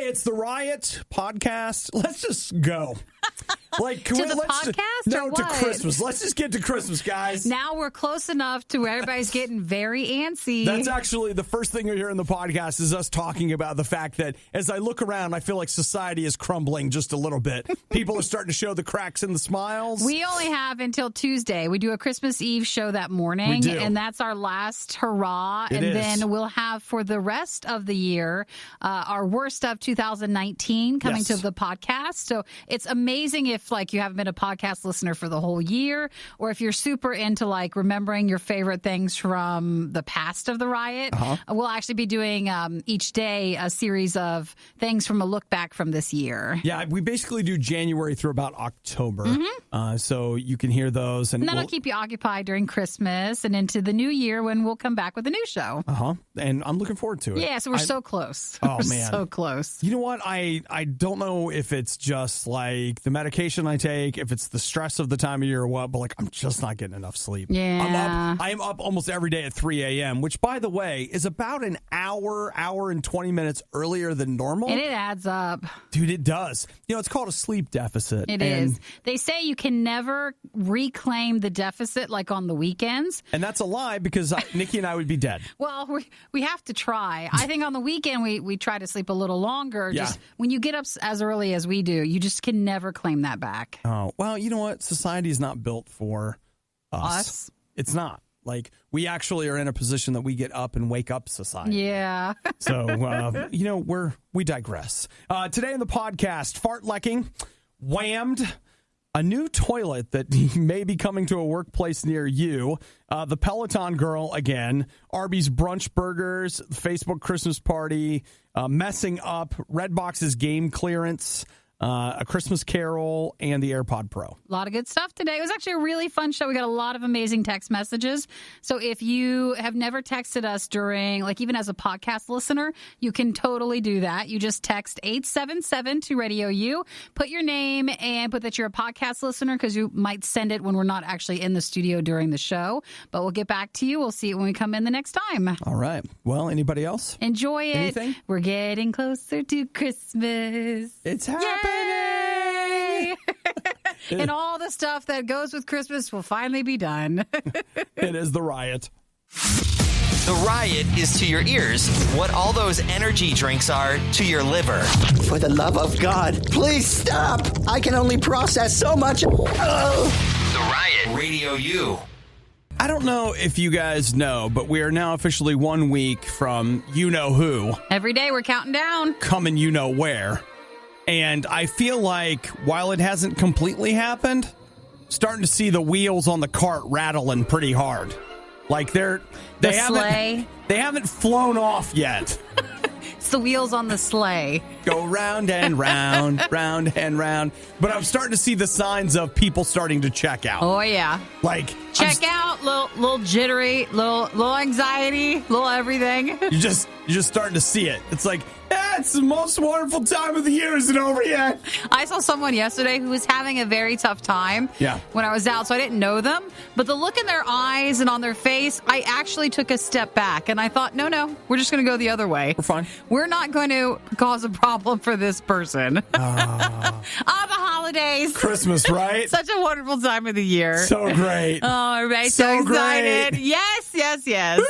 Hey, it's the Riot podcast. Let's just go. Like, to the podcast? No, or to what? Christmas. Let's just get to Christmas, guys. Now we're close enough to where everybody's getting very antsy. That's actually the first thing you're hearing in the podcast is us talking about the fact that as I look around, I feel like society is crumbling just a little bit. People are starting to show the cracks in the smiles. We only have until Tuesday. We do a Christmas Eve show that morning, We do. and that's our last hurrah. It and is. Then we'll have for the rest of the year our worst of 2019 coming Yes. to the podcast. So it's amazing if like you haven't been a podcast listener for the whole year, or if you're super into like remembering your favorite things from the past of the Riot. We'll actually be doing each day a series of things from a look back from this year. Yeah, we basically do January through about October. So you can hear those. And that'll keep you occupied during Christmas and into the new year when we'll come back with a new show. And I'm looking forward to it. Yeah, so we're so close. Oh, We're man. so close. You know what? I don't know if it's just like the medication I take, if it's the stress of the time of year or what, but like I'm just not getting enough sleep. Yeah. I am up almost every day at 3 a.m., which, by the way, is about an hour and 20 minutes earlier than normal. And it adds up. Dude, it does. You know, it's called a sleep deficit. It is. They say you can never reclaim the deficit like on the weekends. And that's a lie because Nikki and I would be dead. Well, we have to try. I think on the weekend we try to sleep a little longer. Yeah. Just when you get up as early as we do, you just can never claim that back. Oh, well, you know what? Society is not built for us. It's not. Like, we actually are in a position that we get up and wake up society. Yeah. So, you know, we digress. Today in the podcast, fartlecking, whammed, a new toilet that may be coming to a workplace near you, the Peloton girl again, Arby's brunch burgers, Facebook Christmas party, messing up, Redbox's game clearance, a Christmas Carol, and the AirPod Pro. A lot of good stuff today. It was actually a really fun show. We got a lot of amazing text messages. So if you have never texted us during, like even as a podcast listener, you can totally do that. You just text 877 to RadioU, put your name and put that you're a podcast listener because you might send it when we're not actually in the studio during the show. But we'll get back to you. We'll see it when we come in the next time. All right. Well, anybody else? Enjoy it. Anything? We're getting closer to Christmas. It's happening. Yay! And all the stuff that goes with Christmas will finally be done. It is the Riot. The Riot is to your ears what all those energy drinks are to your liver. For the love of God, please stop! I can only process so much. The Riot, Radio U. I don't know if you guys know, but we are now officially 1 week from you know who Every day we're counting down. coming you know where. And I feel like while it hasn't completely happened, starting to see the wheels on the cart rattling pretty hard. Like they haven't flown off yet. It's the wheels on the sleigh. Go round and round, round and round. But I'm starting to see the signs of people starting to check out. Oh, yeah. Like Check out, little jittery, little anxiety, little everything. You're just starting to see it. It's like, it's the most wonderful time of the year. Is it over yet? I saw someone yesterday who was having a very tough time when I was out, so I didn't know them. But the look in their eyes and on their face, I actually took a step back. And I thought, no, we're just going to go the other way. We're fine. We're not going to cause a problem for this person. The holidays. Christmas, right? Such a wonderful time of the year. So great. Oh, everybody's so excited. great. Yes.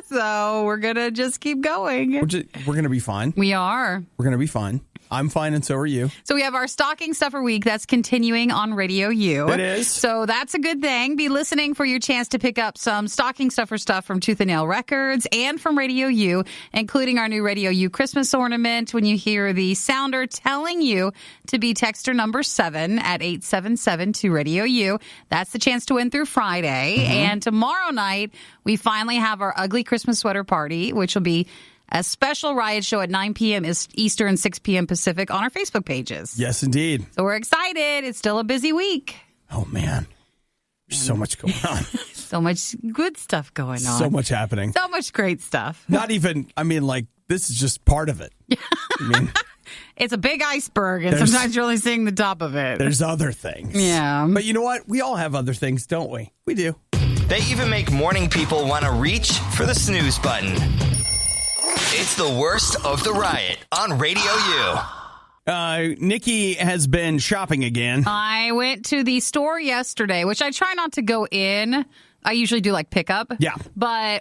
So we're going to just keep going. We're going to be fine. We are. We're going to be fine. I'm fine, and so are you. So we have our Stocking Stuffer Week that's continuing on Radio U. It is. So that's a good thing. Be listening for your chance to pick up some Stocking Stuffer stuff from Tooth and Nail Records and from Radio U, including our new Radio U Christmas ornament when you hear the sounder telling you to be texter number 7 at 877 to Radio U. That's the chance to win through Friday. And tomorrow night, we finally have our Ugly Christmas Sweater Party, which will be a special Riot show at 9 p.m. Eastern, 6 p.m. Pacific on our Facebook pages. Yes, indeed. So we're excited. It's still a busy week. Oh, man. There's so much going on. So much good stuff going on. So much happening. So much great stuff. Not even, this is just part of it. It's a big iceberg, and sometimes you're only seeing the top of it. There's other things. Yeah. But you know what? We all have other things, don't we? We do. They even make morning people want to reach for the snooze button. It's It's the worst of the Riot on Radio U. Nikki has been shopping again. I went to the store yesterday, which I try not to go in. I usually do like pickup. Yeah.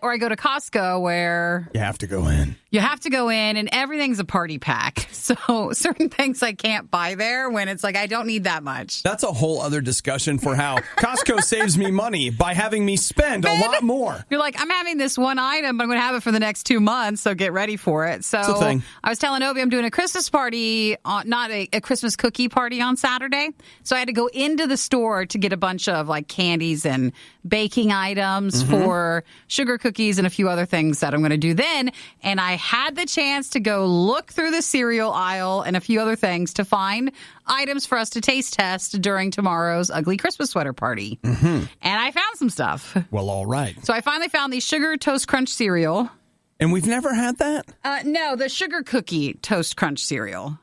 Or I go to Costco where You have to go in. you have to go in and everything's a party pack. So certain things I can't buy there when it's like I don't need that much. That's a whole other discussion for how Costco saves me money by having me spend a lot more. You're like, I'm having this one item, but I'm going to have it for the next 2 months, so get ready for it. So It's a thing. I was telling Obi I'm doing a Christmas party, not a Christmas cookie party on Saturday. So I had to go into the store to get a bunch of like candies and baking items for sugar cookies and a few other things that I'm going to do then. And I had the chance to go look through the cereal aisle and a few other things to find items for us to taste test during tomorrow's ugly Christmas sweater party. And I found some stuff. Well, all right. So I finally found the Sugar Toast Crunch cereal. And we've never had that? No, the Sugar Cookie Toast Crunch cereal.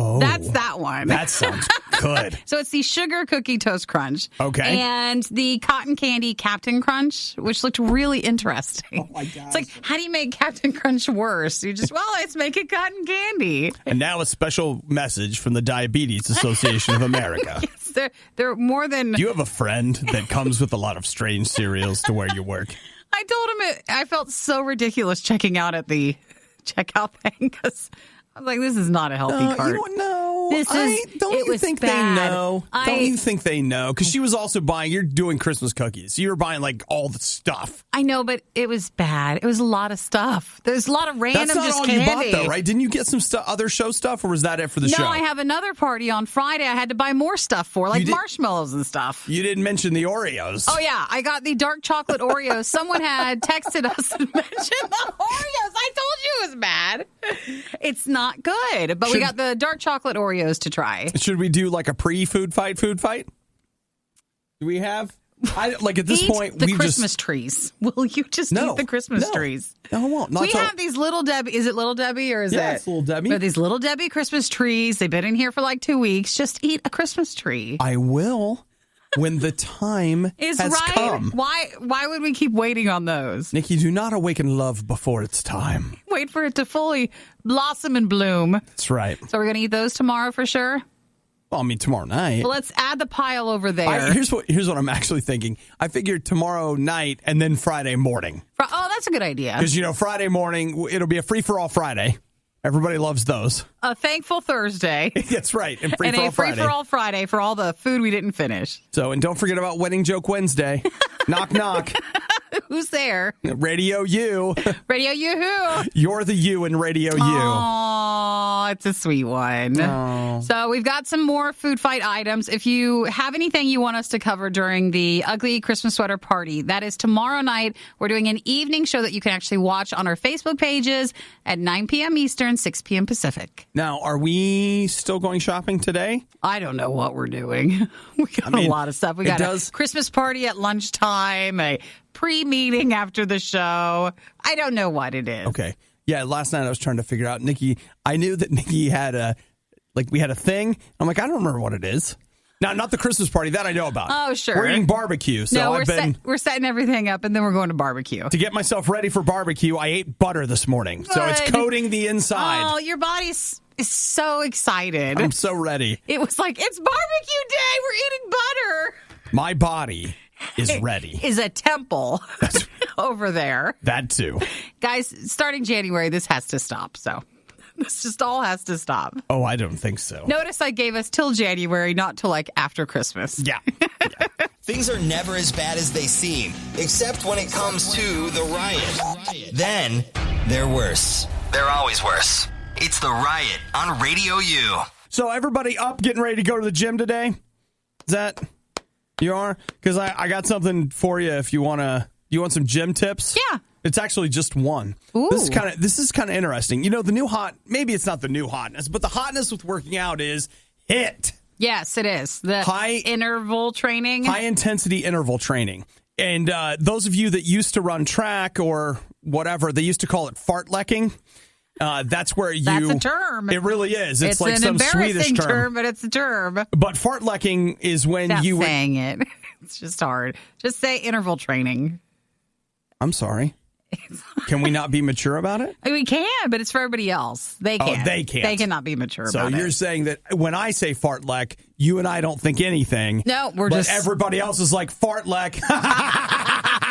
Oh. That's that one. That sounds good. So it's the Sugar Cookie Toast Crunch. Okay. And the Cotton Candy Captain Crunch, which looked really interesting. Oh, my gosh. It's like, how do you make Captain Crunch worse? You just, let's make it cotton candy. And now a special message from the Diabetes Association of America. Yes, they're more than... Do you have a friend that comes with a lot of strange cereals to where you work? I told him I felt so ridiculous checking out at the checkout thing because... I was like, this is not a healthy cart. You don't know. Don't it you was think bad. they know? Don't you think they know? Because she was also buying, you're doing Christmas cookies. You were buying like all the stuff. I know, but it was bad. It was a lot of stuff. There's a lot of random That's not just all candy. you bought though, right? Didn't you get some other show stuff or was that it for the show? No, I have another party on Friday I had to buy more stuff for, like marshmallows and stuff. You didn't mention the Oreos. Oh, yeah. I got the dark chocolate Oreos. Someone had texted us and mentioned the Oreos. I told you it was bad. It's not good, but we got the dark chocolate Oreos to try. Should we do like a pre-food fight? Do we have? At this point, the Christmas trees. Will you just eat the Christmas trees? No, I won't. We have these Little Debbie. Is it Little Debbie or is it? Yeah, it's Little Debbie. We have these Little Debbie Christmas trees. They've been in here for like 2 weeks. Just eat a Christmas tree. I will when the time has come. Why would we keep waiting on those? Nikki, do not awaken love before it's time. Wait for it to fully blossom and bloom. That's right. So we're going to eat those tomorrow for sure? Well, I mean, tomorrow night. Well, let's add the pile over there. Here's what I'm actually thinking. I figured tomorrow night and then Friday morning. That's a good idea. Because, Friday morning, it'll be a free-for-all Friday. Everybody loves those. A thankful Thursday. That's right. And a free-for-all Friday for all the food we didn't finish. So, and don't forget about Wedding Joke Wednesday. Knock, knock. Who's there? Radio U. Radio U who? You're the U in Radio U. Oh, it's a sweet one. Aww. So we've got some more food fight items. If you have anything you want us to cover during the ugly Christmas sweater party, that is tomorrow night. We're doing an evening show that you can actually watch on our Facebook pages at 9 p.m. Eastern, 6 p.m. Pacific. Now, are we still going shopping today? I don't know what we're doing. We got a lot of stuff. We got a Christmas party at lunchtime, a pre-meeting after the show. I don't know what it is. Okay. Yeah, last night I was trying to figure out, Nikki, I knew that Nikki had we had a thing. I'm like, I don't remember what it is. Now, not the Christmas party, that I know about. Oh, sure. We're eating barbecue. So no, we're setting everything up, and then we're going to barbecue. To get myself ready for barbecue, I ate butter this morning. So it's coating the inside. Oh, your body is so excited. I'm so ready. It was like, it's barbecue day. We're eating butter. My body is ready. Is a temple over there. That too. Guys, starting January, this has to stop. So this just all has to stop. Oh, I don't think so. Notice I gave us till January, not till like after Christmas. Yeah. Things are never as bad as they seem, except when it comes to the Riot. Then they're worse. They're always worse. It's the Riot on Radio U. So everybody up, getting ready to go to the gym today? Is that you are? Because I got something for you if you want some gym tips? Yeah. It's actually just one. Ooh. This is kind of interesting. The new maybe it's not the new hotness, but the hotness with working out is HIIT. Yes, it is. The interval training. High intensity interval training. And those of you that used to run track or whatever, they used to call it fartlecking. That's where That's a term. It really is. It's like an some Swedish embarrassing term, but it's a term. But fartlecking is when Stop saying it. It's just hard. Just say interval training. I'm sorry. Can we not be mature about it? We can, but it's for everybody else. They can't. Oh, they can't. They cannot be mature so about it. So you're saying that when I say fartlek, you and I don't think anything. No, but everybody else is like fartlek.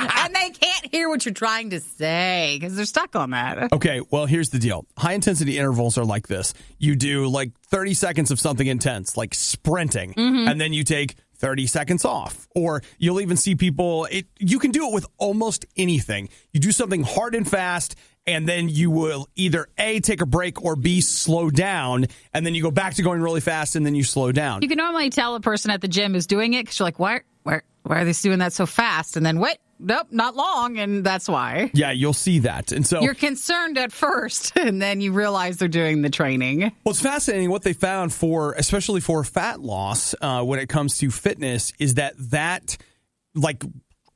And they can't hear what you're trying to say because they're stuck on that. Okay, well, here's the deal. High-intensity intervals are like this. You do like 30 seconds of something intense, like sprinting, and then you take 30 seconds off. Or you'll even see people, you can do it with almost anything. You do something hard and fast, and then you will either A, take a break, or B, slow down, and then you go back to going really fast, and then you slow down. You can normally tell a person at the gym is doing it because you're like, why are they doing that so fast? And then, what? Nope, not long, and that's why. Yeah, you'll see that. And so you're concerned at first, and then you realize they're doing the training. Well, it's fascinating what they found especially for fat loss, when it comes to fitness, is that like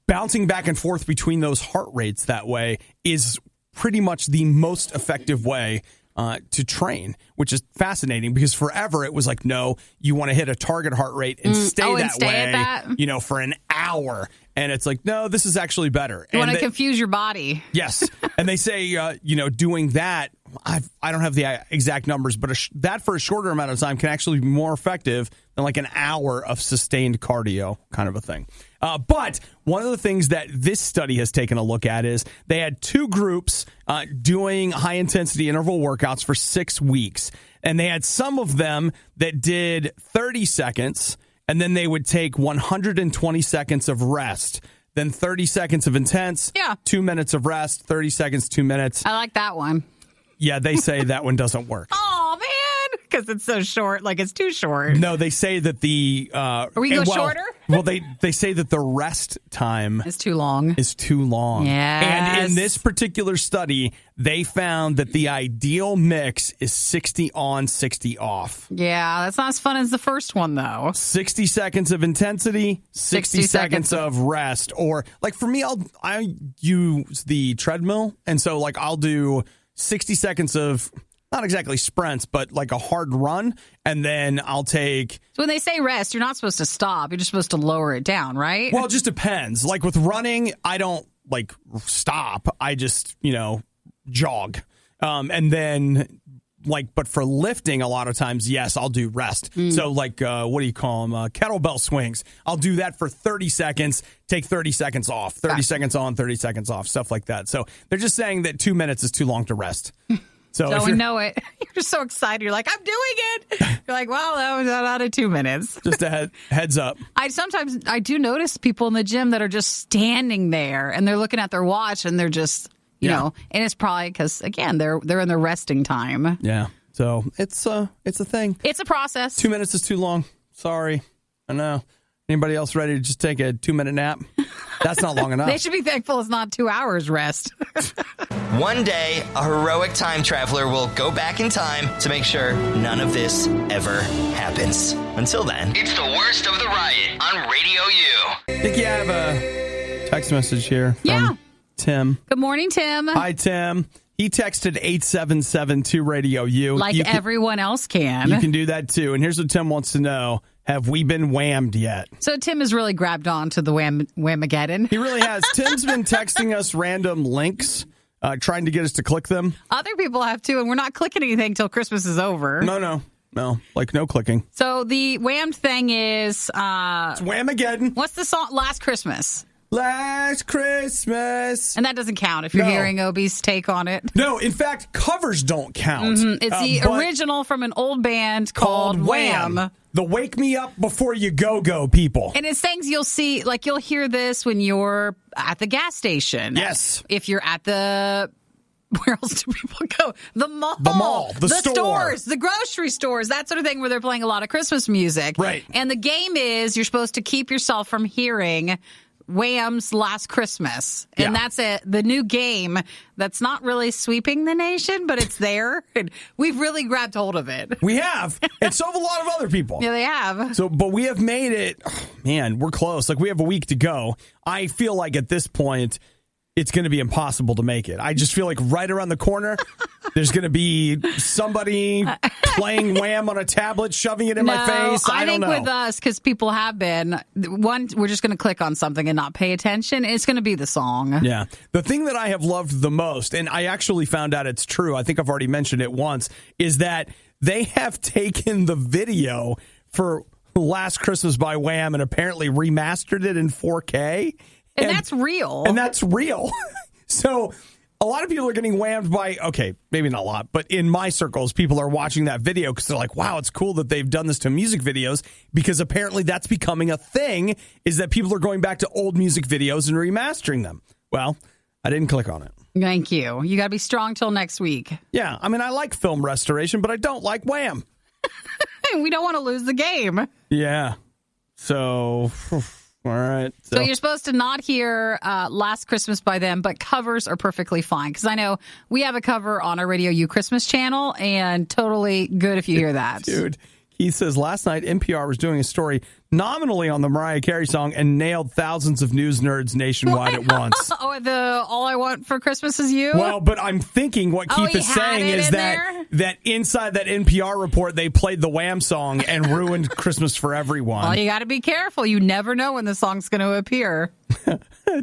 bouncing back and forth between those heart rates that way is pretty much the most effective way to train, which is fascinating because forever it was like, no, you want to hit a target heart rate and stay that way, for an hour. And it's like, no, this is actually better. You want to confuse your body. Yes. And they say, doing that, I don't have the exact numbers, but that for a shorter amount of time can actually be more effective than like an hour of sustained cardio kind of a thing. But one of the things that this study has taken a look at is they had two groups doing high-intensity interval workouts for 6 weeks. And they had some of them that did 30 seconds, and then they would take 120 seconds of rest. Then 30 seconds of intense, 2 minutes of rest, 30 seconds, 2 minutes. I like that one. Yeah, they say that one doesn't work. Oh, man, because it's so short. Like, it's too short. No, they say that Are we go shorter? Well, they say that the rest time is too long. Yes. And in this particular study, they found that the ideal mix is 60 on, 60 off. Yeah, that's not as fun as the first one, though. 60 seconds of intensity, 60 seconds of rest. Or, like, for me, I use the treadmill, and so, like, I'll do 60 seconds of, not exactly sprints, but like a hard run, and then I'll take... So when they say rest, you're not supposed to stop. You're just supposed to lower it down, right? Well, it just depends. Like with running, I don't, like, stop. I just, jog. And then, like, but for lifting, a lot of times, yes, I'll do rest. So, like, what do you call them? Kettlebell swings. I'll do that for 30 seconds, take 30 seconds off, 30 seconds on, 30 seconds off, stuff like that. So they're just saying that 2 minutes is too long to rest. So we know it. You're just so excited. You're like, I'm doing it. You're like, well, that was out of 2 minutes. Just a heads up. I do notice people in the gym that are just standing there and they're looking at their watch and they're just, and it's probably because, again, they're in their resting time. Yeah. So it's a thing. It's a process. 2 minutes is too long. Sorry. I know. Anybody else ready to just take a 2-minute nap? That's not long enough. They should be thankful it's not 2 hours rest. One day, a heroic time traveler will go back in time to make sure none of this ever happens. Until then, it's the worst of the riot on Radio U. Nikki, I have a text message here from Tim. Good morning, Tim. Hi, Tim. He texted 877 to Radio U. Like everyone else can. You can do that, too. And here's what Tim wants to know. Have we been whammed yet? So Tim has really grabbed on to the Whamageddon. He really has. Tim's been texting us random links, trying to get us to click them. Other people have, too, and we're not clicking anything until Christmas is over. No, like no clicking. So the whammed thing is... it's Whamageddon. What's the song? Last Christmas. Last Christmas. And that doesn't count if you're hearing Obie's take on it. No, in fact, covers don't count. It's the original from an old band called Wham. The Wake Me Up Before You Go people. And it's things you'll see, like you'll hear this when you're at the gas station. Yes. If you're at the... Where else do people go? The mall. The store. Stores, the grocery stores, that sort of thing where they're playing a lot of Christmas music. Right. And the game is you're supposed to keep yourself from hearing Wham's Last Christmas. And that's the new game that's not really sweeping the nation, but it's there. And we've really grabbed hold of it. We have. And so have a lot of other people. Yeah, they have. So, but we have made it, we're close. Like, we have a week to go. I feel like at this point, it's going to be impossible to make it. I just feel like right around the corner, there's going to be somebody playing Wham on a tablet, shoving it in my face. I don't know. With us, because people have been, we're just going to click on something and not pay attention. It's going to be the song. Yeah. The thing that I have loved the most, and I actually found out it's true, I think I've already mentioned it once, is that they have taken the video for Last Christmas by Wham and apparently remastered it in 4K. And that's real. And that's real. So a lot of people are getting whammed by, okay, maybe not a lot, but in my circles, people are watching that video because they're like, wow, it's cool that they've done this to music videos, because apparently that's becoming a thing, is that people are going back to old music videos and remastering them. Well, I didn't click on it. Thank you. You got to be strong till next week. Yeah, I mean, I like film restoration, but I don't like Wham. We don't want to lose the game. Yeah. So... All right. So you're supposed to not hear Last Christmas by them, but covers are perfectly fine. Because I know we have a cover on our RadioU Christmas channel, and totally good if you hear that. Dude, Keith says, last night NPR was doing a story nominally on the Mariah Carey song and nailed thousands of news nerds nationwide at once. Oh, the All I Want for Christmas Is You? Well, but I'm thinking what Keith is saying is that inside that NPR report, they played the Wham song and ruined Christmas for everyone. Well, you got to be careful. You never know when the song's going to appear.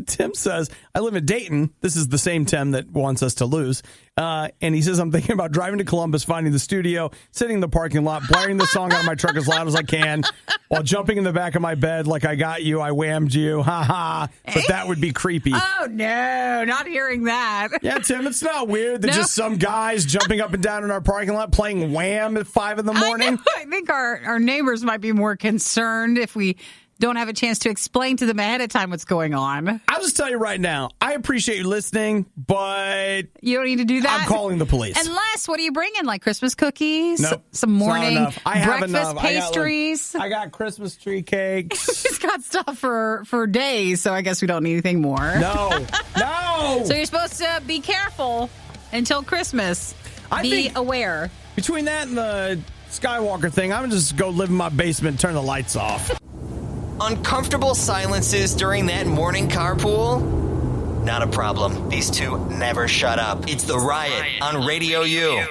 Tim says, I live in Dayton. This is the same Tim that wants us to lose. And he says, I'm thinking about driving to Columbus, finding the studio, sitting in the parking lot, blaring the song out of my truck as loud as I can, while jumping in the back of my bed like I got you, I whammed you, ha ha. But that would be creepy. Oh, no, not hearing that. Yeah, Tim, it's not weird that just some guys jumping up and down in our parking lot playing Wham at 5 in the morning. I think our neighbors might be more concerned if we don't have a chance to explain to them ahead of time what's going on. I'll just tell you right now, I appreciate you listening, but you don't need to do that. I'm calling the police. Unless, what are you bringing? Like Christmas cookies? Nope, some morning breakfast pastries? I got Christmas tree cakes. He's got stuff for days, so I guess we don't need anything more. No. So you're supposed to be careful until Christmas. Be aware. Between that and the Skywalker thing, I'm going to just go live in my basement and turn the lights off. Uncomfortable silences during that morning carpool? Not a problem. These two never shut up. It's the Riot on RadioU.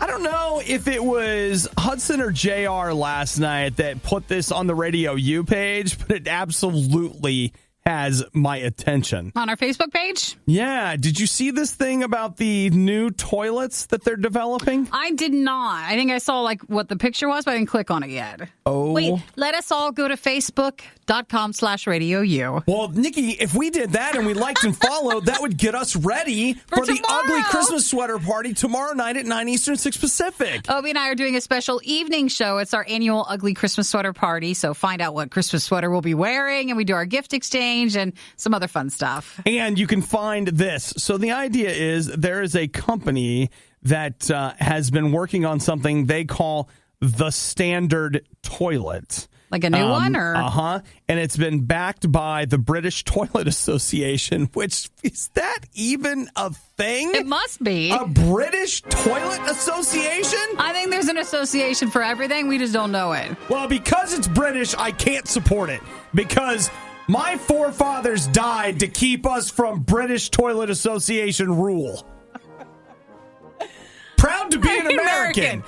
I don't know if it was Hudson or JR last night that put this on the RadioU page, but it absolutely has my attention. On our Facebook page? Yeah. Did you see this thing about the new toilets that they're developing? I did not. I think I saw what the picture was, but I didn't click on it yet. Oh. Wait, let us all go to Facebook.com/RadioU. Well, Nikki, if we did that and we liked and followed, that would get us ready for the ugly Christmas sweater party tomorrow night at 9 Eastern, 6 Pacific. Obie and I are doing a special evening show. It's our annual ugly Christmas sweater party. So find out what Christmas sweater we'll be wearing, and we do our gift exchange and some other fun stuff. And you can find this. So the idea is there is a company that has been working on something they call the standard toilet. Like a new one? Or? Uh-huh. And it's been backed by the British Toilet Association, which, is that even a thing? It must be. A British Toilet Association? I think there's an association for everything. We just don't know it. Well, because it's British, I can't support it. Because my forefathers died to keep us from British Toilet Association rule. Proud to be an American.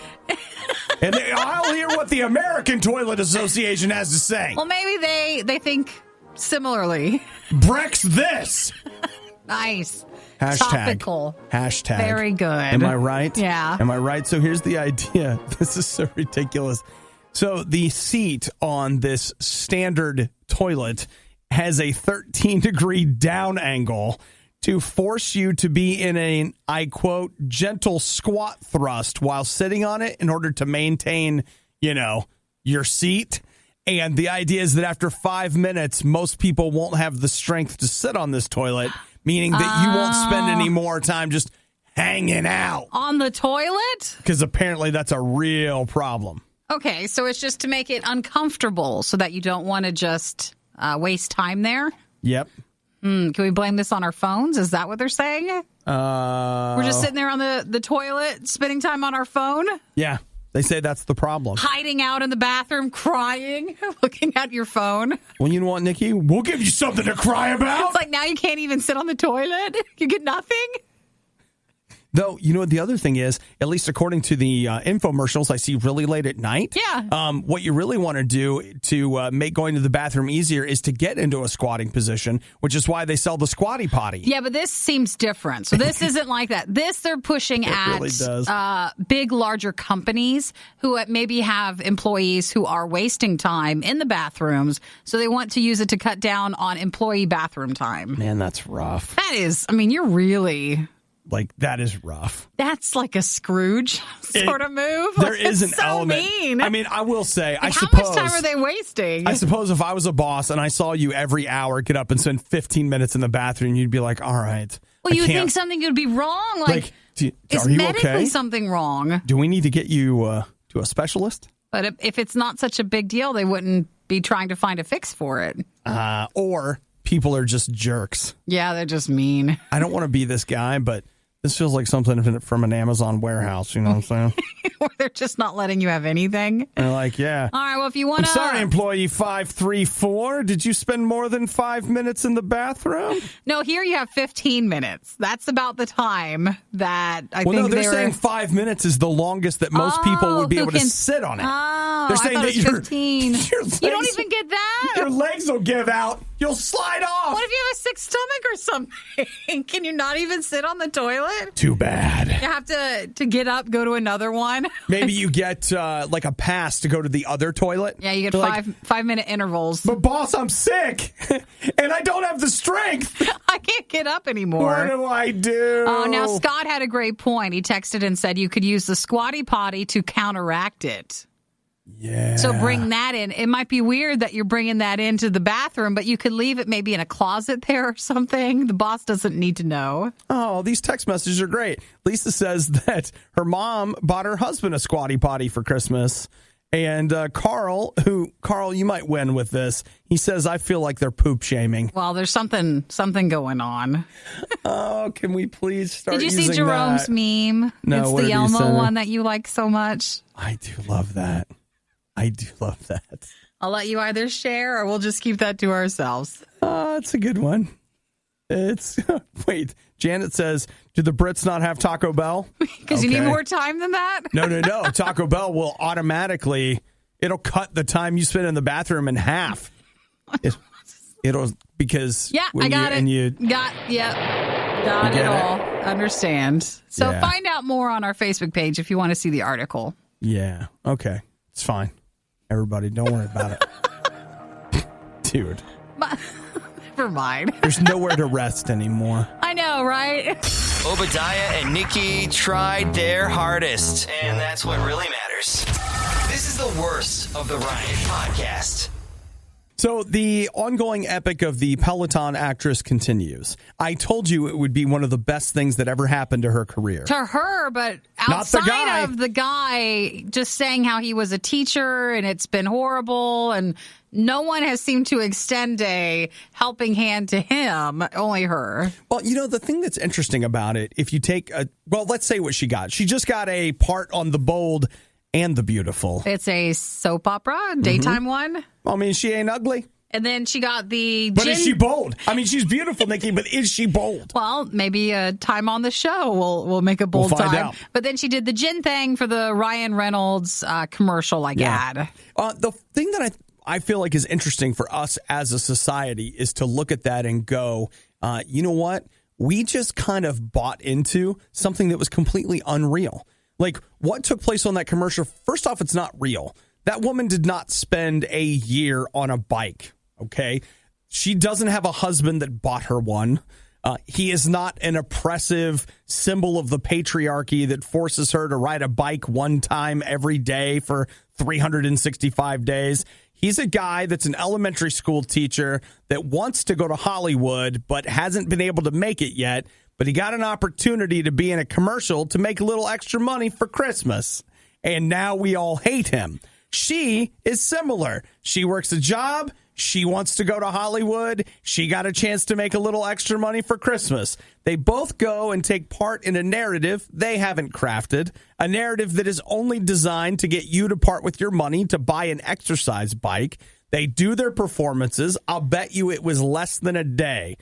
And I'll hear what the American Toilet Association has to say. Well, maybe they think similarly. Brex this. Nice. Topical. Hashtag. Very good. Am I right? Yeah. Am I right? So here's the idea. This is so ridiculous. So the seat on this standard toilet has a 13-degree down angle to force you to be in a, I quote, gentle squat thrust while sitting on it in order to maintain, your seat. And the idea is that after 5 minutes, most people won't have the strength to sit on this toilet, meaning that you won't spend any more time just hanging out. On the toilet? Because apparently that's a real problem. Okay, so it's just to make it uncomfortable so that you don't want to just waste time there? Yep. Can we blame this on our phones? Is that what they're saying? We're just sitting there on the toilet, spending time on our phone? Yeah. They say that's the problem. Hiding out in the bathroom, crying, looking at your phone. Well, you know what, Nikki? We'll give you something to cry about. It's like now you can't even sit on the toilet. You get nothing. Though, you know what the other thing is, at least according to the infomercials I see really late at night, what you really want to do to make going to the bathroom easier is to get into a squatting position, which is why they sell the squatty potty. Yeah, but this seems different. So this isn't like that. This they're pushing at really big, larger companies who maybe have employees who are wasting time in the bathrooms. So they want to use it to cut down on employee bathroom time. Man, that's rough. That is, I mean, you're really... Like, that is rough. That's like a Scrooge sort of move. There is an so element. Mean. I mean, I will say, how much time are they wasting? I suppose if I was a boss and I saw you every hour get up and spend 15 minutes in the bathroom, you'd be like, all right. Well, you would think something would be wrong. Like is are you medically okay? something wrong? Do we need to get you to a specialist? But if it's not such a big deal, they wouldn't be trying to find a fix for it. Or people are just jerks. Yeah, they're just mean. I don't want to be this guy, but this feels like something from an Amazon warehouse, you know what I'm saying? Or they're just not letting you have anything. They're like, yeah. All right, well, if you want to... I'm sorry, employee 534. Did you spend more than 5 minutes in the bathroom? No, here you have 15 minutes. That's about the time that I think Well, no, they're saying 5 minutes is the longest that most people would be able to sit on it. Oh, they're saying I thought it was 15. Your legs, you don't even get that? Your legs will give out. You'll slide off. What if you have a sick stomach or something? Can you not even sit on the toilet? Too bad. You have to get up, go to another one. Maybe you get like a pass to go to the other toilet. Yeah, you get five-minute intervals. But boss, I'm sick, and I don't have the strength. I can't get up anymore. What do I do? Oh, now Scott had a great point. He texted and said you could use the squatty potty to counteract it. Yeah. So bring that in. It might be weird that you're bringing that into the bathroom, but you could leave it maybe in a closet there or something. The boss doesn't need to know. Oh, these text messages are great. Lisa says that her mom bought her husband a squatty potty for Christmas. And Carl, you might win with this. He says, I feel like they're poop shaming. Well, there's something going on. Oh, can we please start using that? Did you see Jerome's meme? No, it's the Elmo one that you like so much. I do love that. I'll let you either share or we'll just keep that to ourselves. It's a good one. Wait, Janet says, do the Brits not have Taco Bell? Because you need more time than that? No. Taco Bell will it'll cut the time you spend in the bathroom in half. It'll, because... Yeah, I got it. Got it all. Understand. So find out more on our Facebook page if you want to see the article. Yeah, okay. It's fine. Everybody, don't worry about it. Dude. Never mind. There's nowhere to rest anymore. I know, right? Obadiah and Nikki tried their hardest, and that's what really matters. This is the worst of the Riot podcast. So the ongoing epic of the Peloton actress continues. I told you it would be one of the best things that ever happened to her career. To her, but outside of the guy just saying how he was a teacher and it's been horrible and no one has seemed to extend a helping hand to him, only her. Well, you know, the thing that's interesting about it, if you take let's say what she got. She just got a part on The Bold and the Beautiful. It's a soap opera, daytime one. I mean, she ain't ugly. And then she got the But is she bold? I mean, she's beautiful, Nikki, but is she bold? Well, maybe a time on the show will make a bold find time. out. But then she did the gin thing for the Ryan Reynolds commercial ad. The thing that I feel like is interesting for us as a society is to look at that and go, you know what? We just kind of bought into something that was completely unreal. Like, what took place on that commercial? First off, it's not real. That woman did not spend a year on a bike, okay? She doesn't have a husband that bought her one. He is not an oppressive symbol of the patriarchy that forces her to ride a bike one time every day for 365 days. He's a guy that's an elementary school teacher that wants to go to Hollywood but hasn't been able to make it yet. But he got an opportunity to be in a commercial to make a little extra money for Christmas. And now we all hate him. She is similar. She works a job. She wants to go to Hollywood. She got a chance to make a little extra money for Christmas. They both go and take part in a narrative they haven't crafted, a narrative that is only designed to get you to part with your money to buy an exercise bike. They do their performances. I'll bet you it was less than a day.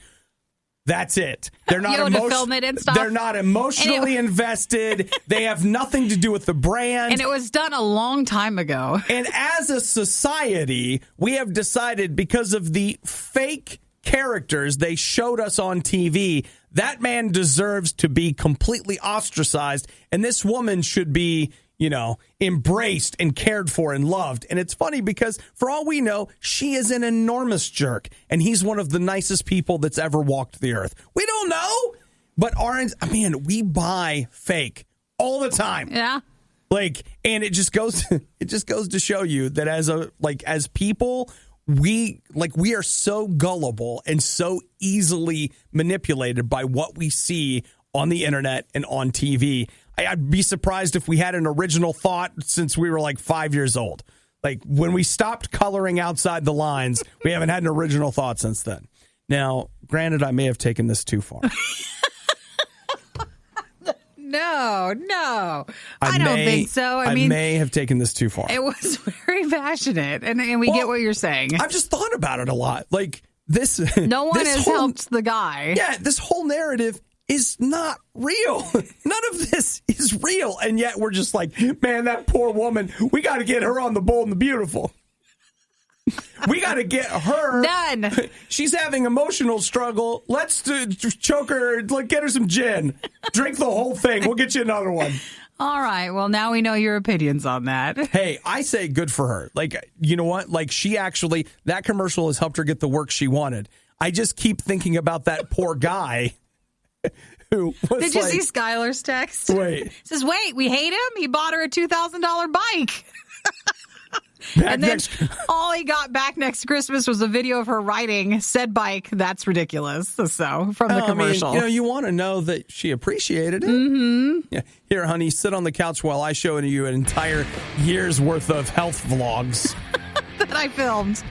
That's it. They're not film it and stuff. They're not emotionally invested. They have nothing to do with the brand. And it was done a long time ago. And as a society, we have decided because of the fake characters they showed us on TV, that man deserves to be completely ostracized. And this woman should be, embraced and cared for and loved. And it's funny because for all we know, she is an enormous jerk. And he's one of the nicest people that's ever walked the earth. We don't know. But we buy fake all the time. Yeah. And it just goes to show you that as people, we are so gullible and so easily manipulated by what we see on the internet and on TV. I'd be surprised if we had an original thought since we were 5 years old. When we stopped coloring outside the lines, we haven't had an original thought since then. Now, granted, I may have taken this too far. No. I don't think so. I may have taken this too far. It was very passionate, and we get what you're saying. I've just thought about it a lot. This. No one has helped the guy. Yeah, this whole narrative is not real. None of this is real. And yet we're just man, that poor woman, we got to get her on the Bold and the Beautiful. We got to get her. Done. She's having emotional struggle. Let's choke her. Get her some gin. Drink the whole thing. We'll get you another one. All right. Well, now we know your opinions on that. Hey, I say good for her. You know what? She actually, that commercial has helped her get the work she wanted. I just keep thinking about that poor guy. Who was Did you see Skylar's text? Wait. Says, we hate him. He bought her a $2,000 bike. And then all he got back next Christmas was a video of her riding said bike. That's ridiculous. So from the commercial. You want to know that she appreciated it. Mm-hmm. Yeah. Here, honey, sit on the couch while I show you an entire year's worth of health vlogs that I filmed.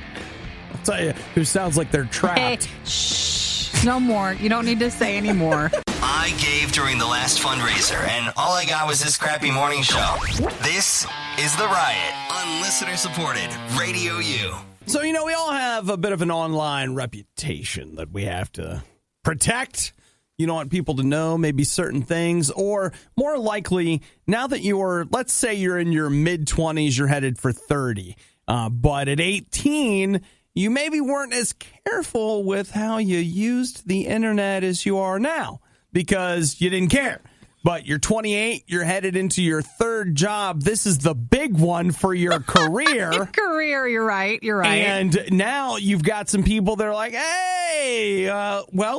I'll tell you, who sounds like they're trapped. Hey, shh. No more. You don't need to say any more. I gave during the last fundraiser, and all I got was this crappy morning show. This is The Riot on listener-supported Radio U. So, we all have a bit of an online reputation that we have to protect. You don't want people to know maybe certain things, or more likely, now that let's say you're in your mid-20s, you're headed for 30. But at 18, you maybe weren't as careful with how you used the internet as you are now because you didn't care. But you're 28, you're headed into your third job. This is the big one for your career. You're right. And now you've got some people that are like, hey,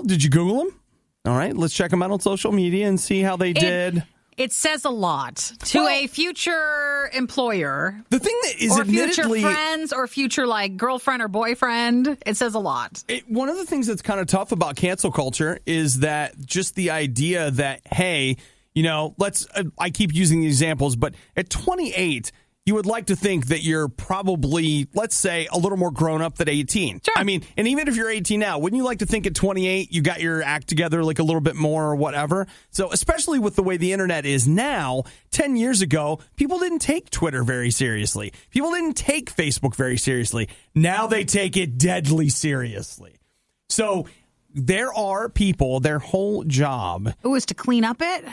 did you Google them? All right, let's check them out on social media and see how they did. It says a lot to a future employer. The thing that is or future friends or future girlfriend or boyfriend. It says a lot. One of the things that's kind of tough about cancel culture is that just the idea that, hey, I keep using the examples, but at 28, you would like to think that you're probably, let's say, a little more grown up than 18. Sure. And even if you're 18 now, wouldn't you like to think at 28 you got your act together a little bit more or whatever? So especially with the way the internet is now, 10 years ago, people didn't take Twitter very seriously. People didn't take Facebook very seriously. Now they take it deadly seriously. So there are people, their whole job is to clean up it?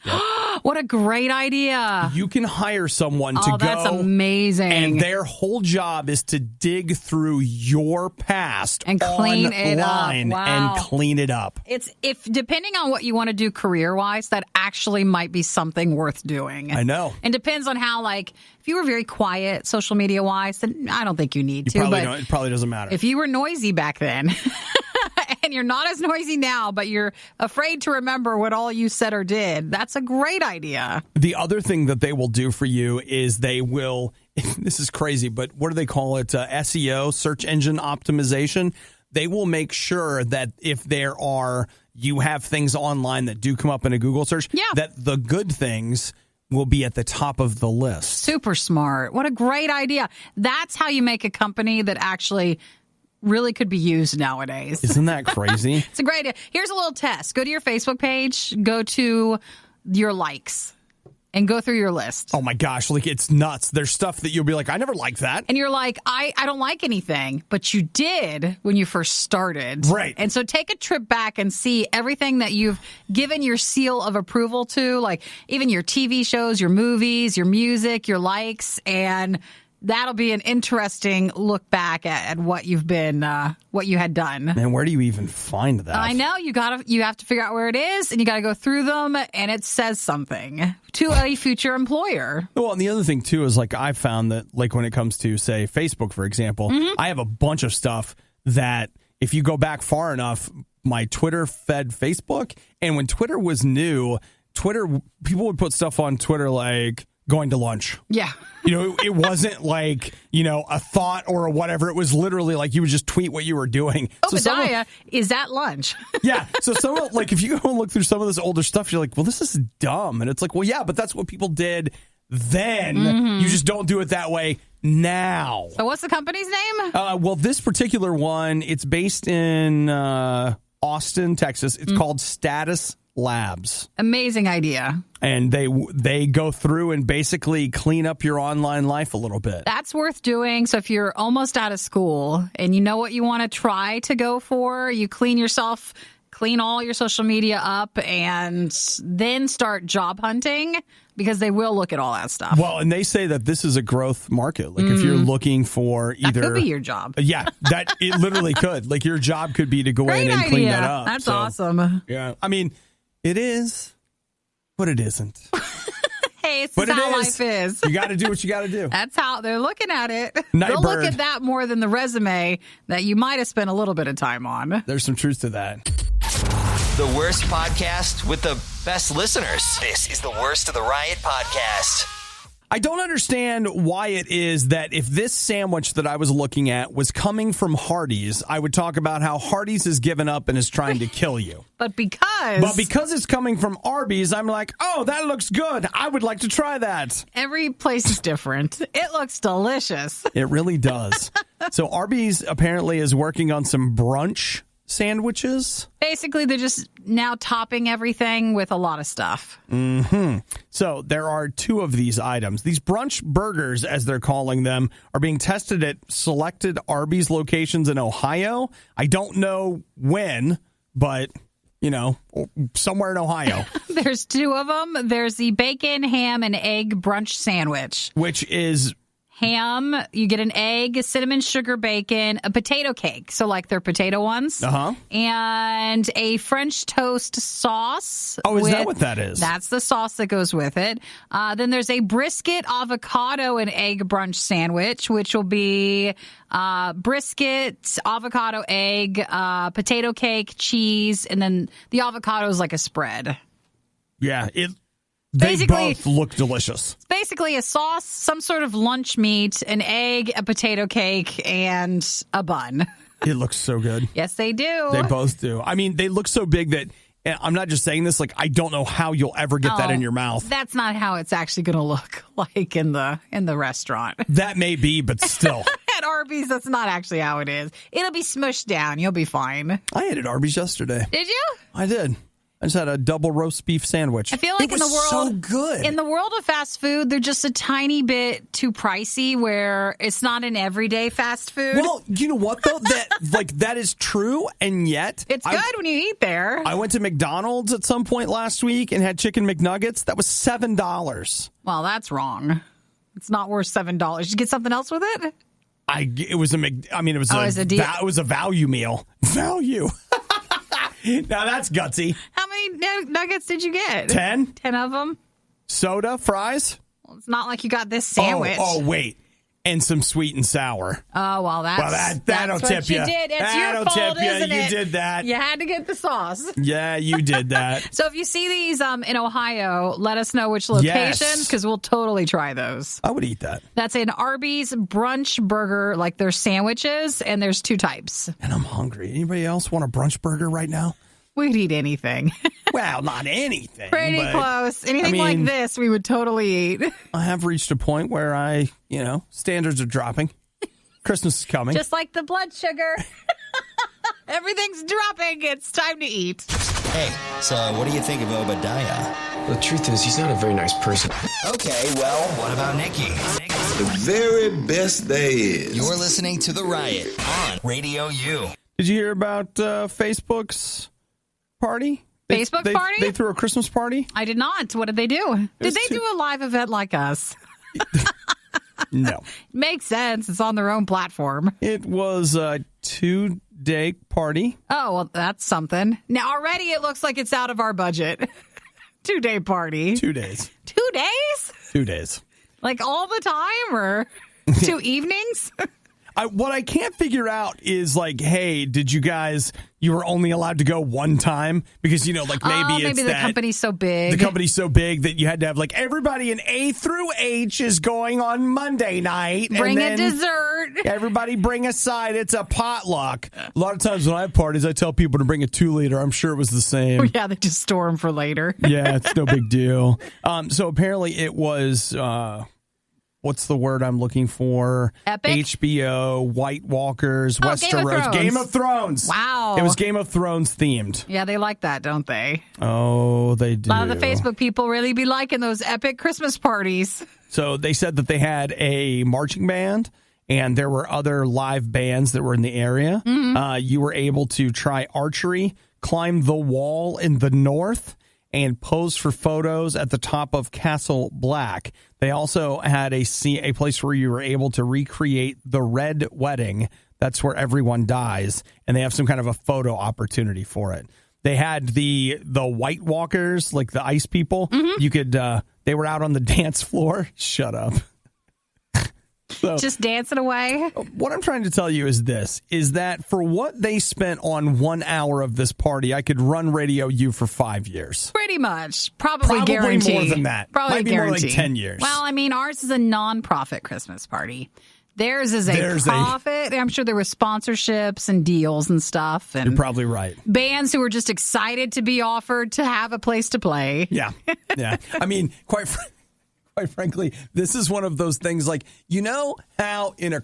Yep. What a great idea. You can hire someone to go. That's amazing. And their whole job is to dig through your past and clean it up. Wow. And clean it up. If depending on what you want to do career-wise, that actually might be something worth doing. I know. And depends on how, if you were very quiet social media-wise, then I don't think you need to. It probably doesn't matter. If you were noisy back then... And you're not as noisy now, but you're afraid to remember what all you said or did. That's a great idea. The other thing that they will do for you is they will, this is crazy, but what do they call it? SEO, search engine optimization. They will make sure that if you have things online that do come up in a Google search, that the good things will be at the top of the list. Super smart. What a great idea. That's how you make a company that actually really could be used nowadays. Isn't that crazy? It's a great idea. Here's a little test. Go to your Facebook page, go to your likes, and go through your list. Oh my gosh, like it's nuts. There's stuff that you'll be like, I never liked that. And you're like, I don't like anything, but you did when you first started. Right. And so take a trip back and see everything that you've given your seal of approval to, like even your TV shows, your movies, your music, your likes, and that'll be an interesting look back at what you've been, what you had done. Man, where do you even find that? I know you have to figure out where it is, and you got to go through them, and it says something to a future employer. Well, and the other thing too is like I found that like when it comes to say Facebook, for example, I have a bunch of stuff that if you go back far enough, my Twitter fed Facebook, and when Twitter was new, people would put stuff on Twitter like going to lunch. Yeah. It wasn't like, a thought or whatever. It was literally like you would just tweet what you were doing. Obadiah is at lunch. Yeah. So like if you go and look through some of this older stuff, you're like, well, this is dumb. And it's like, well, yeah, but that's what people did then. You just don't do it that way now. So what's the company's name? Well, this particular one, it's based in Austin, Texas. It's called Status Labs. Amazing idea. And they go through and basically clean up your online life a little bit. That's worth doing. So if you're almost out of school and you know what you want to try to go for, you clean all your social media up and then start job hunting because they will look at all that stuff. Well, and they say that this is a growth market. Like if you're looking for either... That could be your job. Yeah, that it literally could. Like your job could be to go Great in and idea. clean that up. That's awesome. Yeah. I mean, it is, but it isn't. Hey, it's just how life is. You got to do what you got to do. That's how they're looking at it. Nightbird. They'll look at that more than the resume that you might have spent a little bit of time on. There's some truth to that. The worst podcast with the best listeners. This is the Worst of the Riot podcast. I don't understand why it is that if this sandwich that I was looking at was coming from Hardee's, I would talk about how Hardee's has given up and is trying to kill you. But because it's coming from Arby's, I'm like, oh, that looks good. I would like to try that. Every place is different. It looks delicious. It really does. So Arby's apparently is working on some brunch sandwiches. Basically, they're just now topping everything with a lot of stuff. So there are two of these items. These brunch burgers, as they're calling them, are being tested at selected Arby's locations in Ohio. I don't know when, but, somewhere in Ohio. There's two of them. There's the bacon, ham, and egg brunch sandwich. Which is... ham, you get an egg, cinnamon, sugar, bacon, a potato cake. So like they're potato ones. And a French toast sauce. Oh, is that what that is? That's the sauce that goes with it. Then there's a brisket, avocado, and egg brunch sandwich, which will be brisket, avocado, egg, potato cake, cheese, and then the avocado is like a spread. Yeah, They both look delicious. It's basically a sauce, some sort of lunch meat, an egg, a potato cake, and a bun. It looks so good. Yes, they do. They both do. I mean, they look so big that I'm not just saying this, like, I don't know how you'll ever get that in your mouth. That's not how it's actually going to look like in the restaurant. That may be, but still. At Arby's, that's not actually how it is. It'll be smushed down. You'll be fine. I ate at Arby's yesterday. Did you? I did. I just had a double roast beef sandwich. I feel like it was so good. In the world of fast food, they're just a tiny bit too pricey where it's not an everyday fast food. Well, you know what, though? That is true, and yet... It's good when you eat there. I went to McDonald's at some point last week and had chicken McNuggets. That was $7. Well, that's wrong. It's not worth $7. Did you get something else with it? It was a value meal. Value. Now that's gutsy. How many nuggets did you get? 10. 10 of them? Soda, fries? Well, it's not like you got this sandwich. Oh, wait. And some sweet and sour. Oh, well, that'll that's tip what you. You did. It's that'll your fault, tip you. isn't it? You did that. You had to get the sauce. Yeah, you did that. So if you see these in Ohio, let us know which locations, because we'll totally try those. I would eat that. That's an Arby's brunch burger, like there's sandwiches, and there's two types. And I'm hungry. Anybody else want a brunch burger right now? We'd eat anything. Well, not anything. Pretty close. Anything like this, we would totally eat. I have reached a point where standards are dropping. Christmas is coming. Just like the blood sugar. Everything's dropping. It's time to eat. Hey, so what do you think of Obadiah? The truth is, he's not a very nice person. Okay, well, what about Nikki? The very best there is. You're listening to The Riot on Radio U. Did you hear about Facebook's party? Facebook party? They threw a Christmas party? I did not. What did they do? Did they do a live event like us? No. Makes sense. It's on their own platform. It was a 2-day party. Oh, well, that's something. Now, already it looks like it's out of our budget. 2-day party. 2 days. 2 days? 2 days. Like all the time or 2 evenings? What I can't figure out is like, hey, did you were only allowed to go one time? Because, maybe it's the company's so big. The company's so big that you had to have like everybody in A through H is going on Monday night. Bring and a dessert. Everybody bring a side. It's a potluck. A lot of times when I have parties, I tell people to bring a 2-liter. I'm sure it was the same. Oh, yeah, they just store them for later. Yeah, it's no big deal. So apparently it was... what's the word I'm looking for? Epic? HBO, White Walkers, Westeros. Game of Thrones. Wow. It was Game of Thrones themed. Yeah, they like that, don't they? Oh, they do. A lot of the Facebook people really be liking those epic Christmas parties. So they said that they had a marching band, and there were other live bands that were in the area. Mm-hmm. You were able to try archery, climb the wall in the north, and pose for photos at the top of Castle Black. They also had a place where you were able to recreate the Red Wedding. That's where everyone dies, and they have some kind of a photo opportunity for it. They had the White Walkers, like the ice people. Mm-hmm. You could they were out on the dance floor. Shut up. So, just dancing away. What I'm trying to tell you is that for what they spent on 1 hour of this party, I could run Radio U for 5 years. Pretty much. Probably guaranteed. More than that. Probably might be guaranteed. More like 10 years. Well, I mean, ours is a non-profit Christmas party. Theirs is a profit. I'm sure there were sponsorships and deals and stuff. And you're probably right. Bands who were just excited to be offered to have a place to play. Yeah. Yeah. I mean, quite frankly, this is one of those things like, how in a...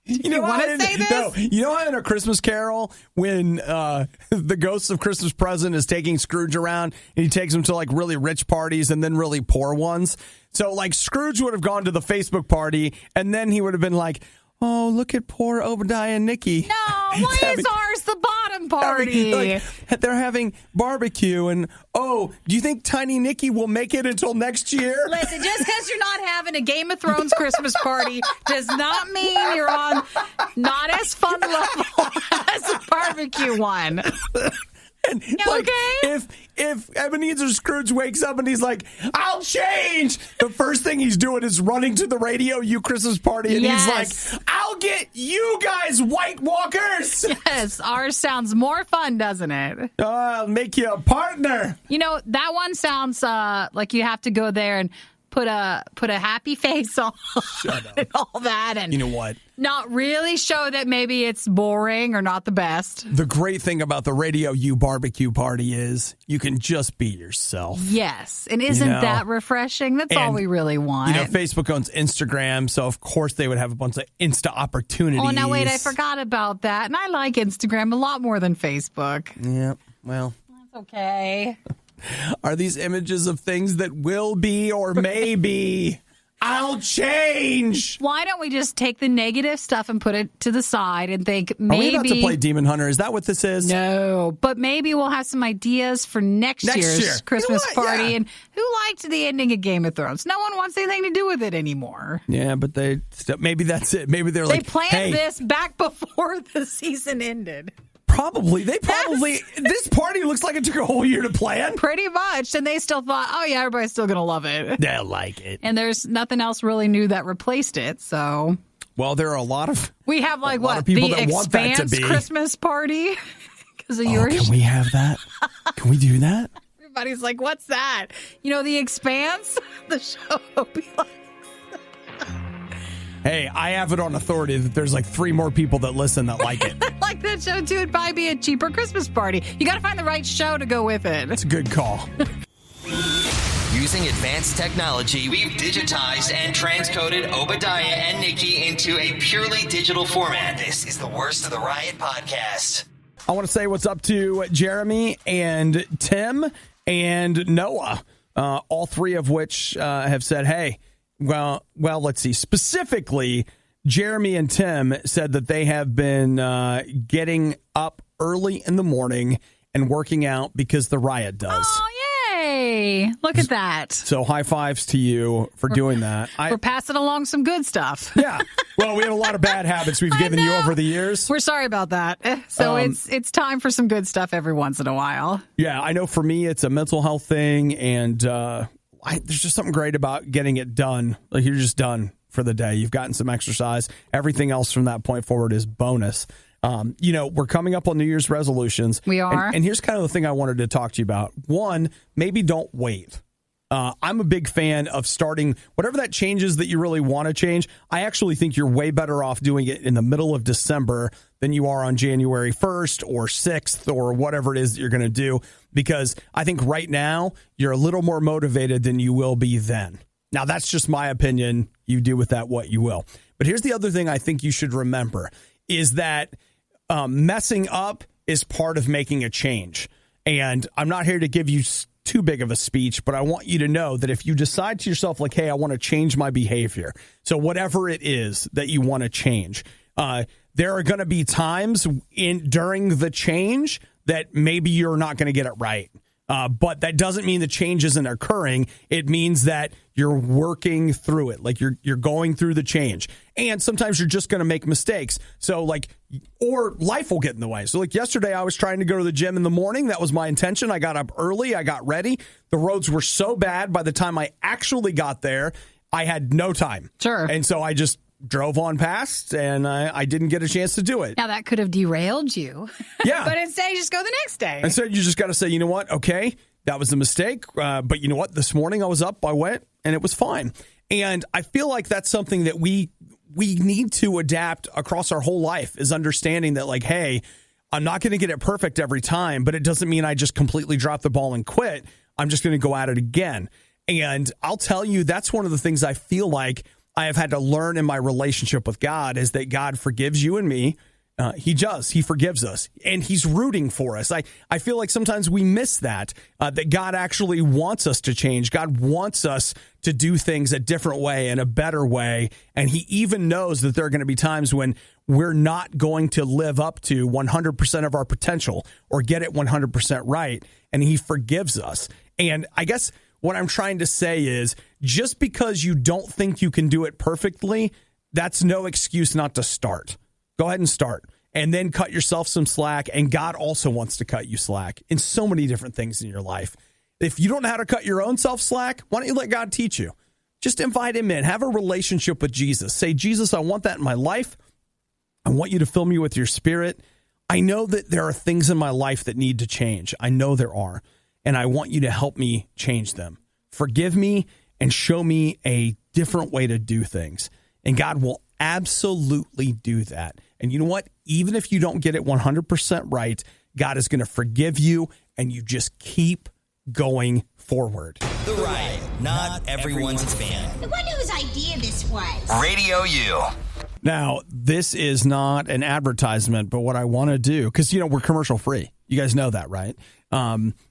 You know how in A Christmas Carol, when the ghost of Christmas Present is taking Scrooge around, and he takes him to like really rich parties and then really poor ones. So like Scrooge would have gone to the Facebook party, and then he would have been like, oh, look at poor Obadiah and Nikki. No, why is ours the bottom party? They're having barbecue, and do you think Tiny Nikki will make it until next year? Listen, just because you're not having a Game of Thrones Christmas party does not mean you're on not as fun level as a barbecue one. And like, if Ebenezer Scrooge wakes up and he's like, I'll change, the first thing he's doing is running to the Radio U Christmas party, and he's like, I'll get you guys, White Walkers. Yes, ours sounds more fun, doesn't it? I'll make you a partner. That one sounds like you have to go there and put a happy face on and all that, and you know what? Not really show that maybe it's boring or not the best. The great thing about the Radio U barbecue party is you can just be yourself. Yes, and isn't that refreshing? That's all we really want. Facebook owns Instagram, so of course they would have a bunch of Insta opportunities. Oh, now wait, I forgot about that, and I like Instagram a lot more than Facebook. Yeah, well, that's okay. Are these images of things that will be or may be? I'll change. Why don't we just take the negative stuff and put it to the side and think maybe... Are we about to play Demon Hunter? Is that what this is? No, but maybe we'll have some ideas for next year's Christmas party. Yeah. And who liked the ending of Game of Thrones? No one wants anything to do with it anymore. Yeah, but maybe that's it. Maybe they're like, they planned this back before the season ended. This party looks like it took a whole year to plan. Pretty much. And they still thought, oh, yeah, everybody's still going to love it. They'll like it. And there's nothing else really new that replaced it, so... Well, there are a lot of... We have, like, what, people the that want that to Expanse be. Christmas party? Because of yours? Can we have that? Can we do that? Everybody's like, what's that? The Expanse? The show will be like... Hey, I have it on authority that there's like 3 more people that listen that like it. Like that show, too. It'd probably be a cheaper Christmas party. You got to find the right show to go with it. It's a good call. You Using advanced technology, we've digitized and transcoded Obadiah and Nikki into a purely digital format. This is the Worst of the Riot podcast. I want to say what's up to Jeremy and Tim and Noah, all three of which have said, hey, well, let's see. Specifically, Jeremy and Tim said that they have been getting up early in the morning and working out because the Riot does. Oh, yay. Look at that. So high fives to you for doing that. We're passing along some good stuff. Yeah. Well, we have a lot of bad habits we've given you over the years. We're sorry about that. So it's time for some good stuff every once in a while. Yeah, I know for me it's a mental health thing, and there's just something great about getting it done. Like, you're just done for the day. You've gotten some exercise. Everything else from that point forward is bonus. We're coming up on New Year's resolutions. We are. And here's kind of the thing I wanted to talk to you about. One, maybe don't wait. I'm a big fan of starting whatever that changes that you really want to change. I actually think you're way better off doing it in the middle of December than you are on January 1st or 6th or whatever it is that you're going to do, because I think right now you're a little more motivated than you will be then. Now, that's just my opinion. You do with that what you will. But here's the other thing I think you should remember is that messing up is part of making a change. And I'm not here to give you too big of a speech, but I want you to know that if you decide to yourself, like, hey, I want to change my behavior. So whatever it is that you want to change, there are going to be times during the change that maybe you're not going to get it right. But that doesn't mean the change isn't occurring. It means that you're working through it. Like you're going through the change. And sometimes you're just going to make mistakes. So or life will get in the way. So yesterday I was trying to go to the gym in the morning. That was my intention. I got up early. I got ready. The roads were so bad by the time I actually got there, I had no time. Sure. And so I just drove on past, and I didn't get a chance to do it. Now, that could have derailed you. Yeah. But instead, you just go the next day. Instead, you just got to say, you know what? Okay, that was a mistake. But you know what? This morning I was up, I went, and it was fine. And I feel like that's something that we need to adapt across our whole life, is understanding that, hey, I'm not going to get it perfect every time, but it doesn't mean I just completely drop the ball and quit. I'm just going to go at it again. And I'll tell you, that's one of the things I feel like I have had to learn in my relationship with God, is that God forgives you and me. He does. He forgives us, and he's rooting for us. I feel like sometimes we miss that God actually wants us to change. God wants us to do things a different way and a better way. And he even knows that there are going to be times when we're not going to live up to 100% of our potential or get it 100% right. And he forgives us. And I guess what I'm trying to say is, just because you don't think you can do it perfectly, that's no excuse not to start. Go ahead and start, and then cut yourself some slack. And God also wants to cut you slack in so many different things in your life. If you don't know how to cut your own self slack, why don't you let God teach you? Just invite him in. Have a relationship with Jesus. Say, Jesus, I want that in my life. I want you to fill me with your spirit. I know that there are things in my life that need to change. I know there are. And I want you to help me change them. Forgive me and show me a different way to do things. And God will absolutely do that. And you know what? Even if you don't get it 100% right, God is going to forgive you, and you just keep going forward. The Riot, not everyone's fan. I wonder whose idea this was. RadioU. Now, this is not an advertisement, but what I want to do, because, we're commercial free. You guys know that, right?